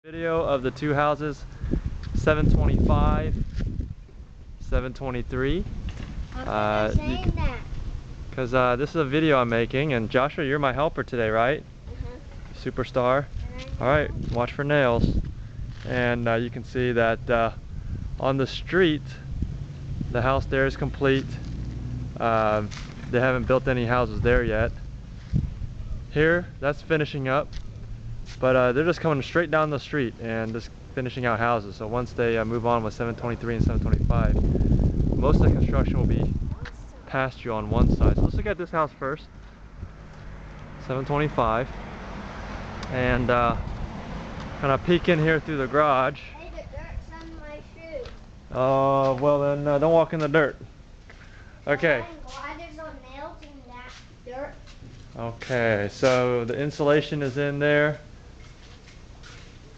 Video of the two houses, 725, 723. Because this is a video I'm making, and Joshua, you're my helper today, right? Superstar. All right, watch for nails. And you can see that on the street, the house there is complete. They haven't built any houses there yet. Here, that's finishing up. But they're just coming straight down the street and just finishing out houses. So once they move on with 723 and 725, most of the construction will be past you on one side. So let's look at this house first. 725. And kind of peek in here through the garage. Hey, the dirt's on my shoe. Oh, well then don't walk in the dirt. Okay. Why there's no nails in that dirt? Okay, so the insulation is in there.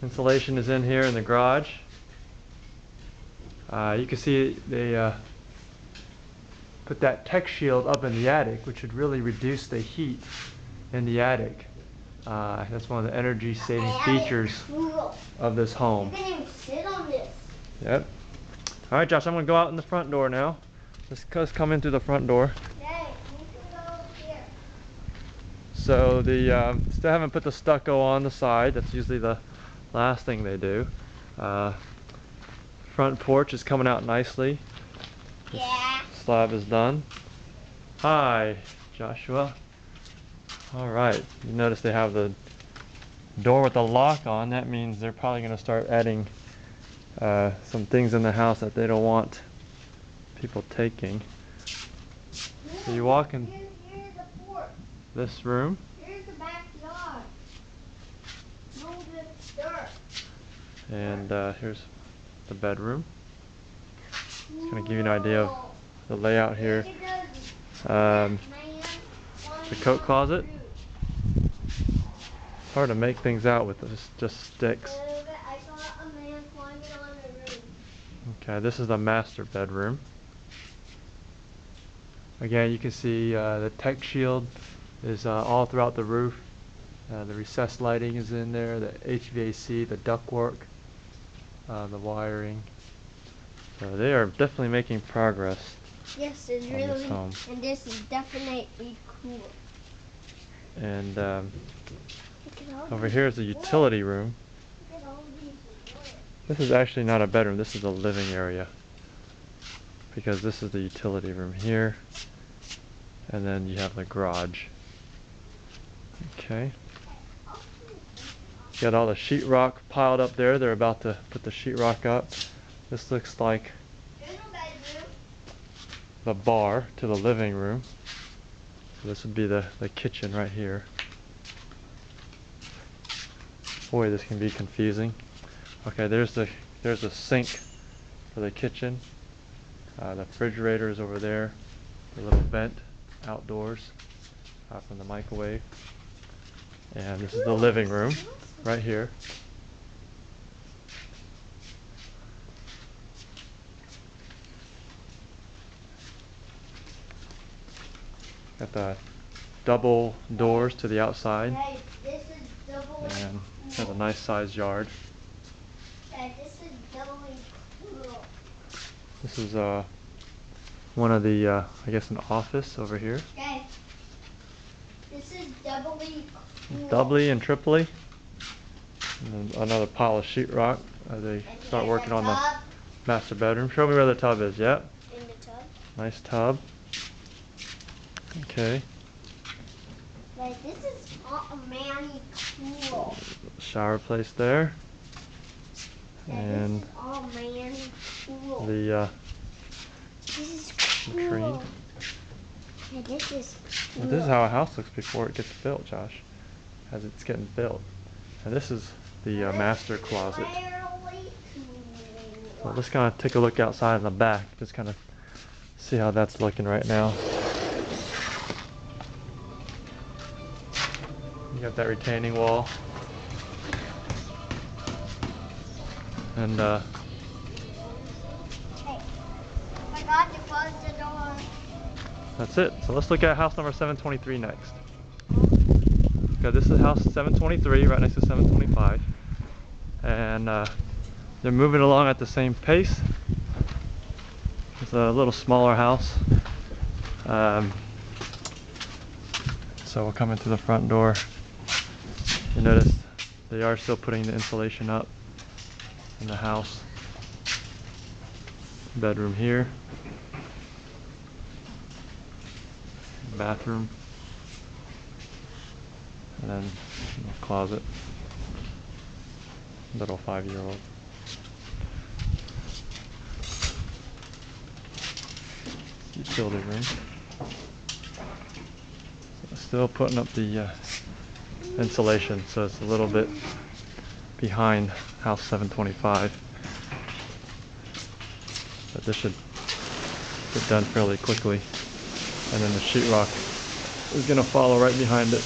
Insulation is in here in the garage. You can see they put that tech shield up in the attic, which would really reduce the heat in the attic. That's one of the energy saving features of this home. You can even sit on this. Yep. Alright, Josh, I'm going to go out in the front door now. Let's come in through the front door. Hey, you can go over here. So the still haven't put the stucco on the side. That's usually the last thing they do. Front porch is coming out nicely. Yeah. Slab is done. Hi, Joshua. All right. You notice they have the door with the lock on. That means they're probably going to start adding some things in the house that they don't want people taking. So you walk in Here's the porch. this room. Here's the backyard. No dirt. And here's the bedroom. It's going to give you an idea of the layout here. The coat closet. It's hard to make things out with just sticks. I saw a man climbing on the roof. Okay, this is the master bedroom. Again, you can see the tech shield is all throughout the roof. The recessed lighting is in there, the HVAC, the ductwork, the wiring. So they are definitely making progress. Yes, it's on this really, home. and this is definitely cool. And over here is the utility room. Look at all these wood. This is actually not a bedroom, this is the living area. Because this is the utility room here. And then you have the garage. Okay. Got all the sheetrock piled up there. They're about to put the sheetrock up. This looks like the bar to the living room. So this would be the kitchen right here. Boy, this can be confusing. Okay, there's the sink for the kitchen. The refrigerator is over there. The little vent outdoors from the microwave. And this is the living room right here. Got the double doors to the outside. Hey, this is double. And has a nice sized yard. Hey, this is doubly cool. This is one of the I guess an office over here. Okay. This is doubly cool. Doubly and triply. And then another pile of sheetrock as they start working on the master bedroom. Show me where the tub is. Yep. In the tub. Nice tub. Okay. Like, this is man cool. Shower place there. And this is all man cool. the This is latrine. cool. Yeah, this is cool. Well, this is how a house looks before it gets built, Josh. As it's getting built. And this is the master closet. So let's kind of take a look outside in the back. Just kind of see how that's looking right now. You got that retaining wall. And Hey, I forgot to close the door. that's it. So let's look at house number 723 next. Okay, this is house 723 right next to 725. and they're moving along at the same pace. It's a little smaller house. So we'll come into the front door. You notice they are still putting the insulation up in the house. Bedroom here. Bathroom. And then a closet. Little 5-year-old. Utility room. Still putting up the insulation, so it's a little bit behind house 725. But this should get done fairly quickly. And then the sheetrock is going to follow right behind it.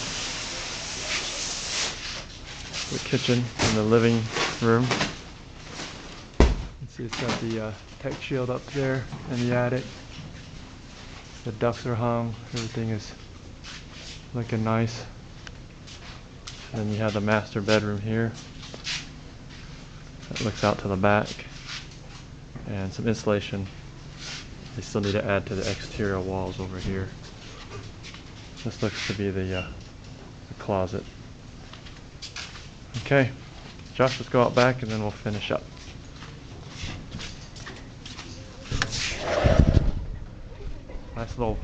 The kitchen and the living room. You can see it's got the tech shield up there in the attic. The ducts are hung. Everything is looking nice. And then you have the master bedroom here. That looks out to the back. And some insulation. They still need to add to the exterior walls over here. This looks to be the closet. Okay, Josh, let's go out back and then we'll finish up. Nice little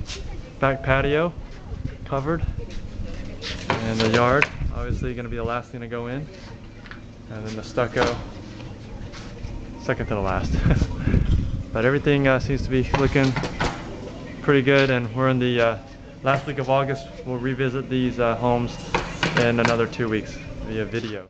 back patio, covered. And the yard, obviously going to be the last thing to go in. And then the stucco, second to the last. But everything seems to be looking pretty good, and we're in the last week of August. We'll revisit these homes in another 2 weeks via video.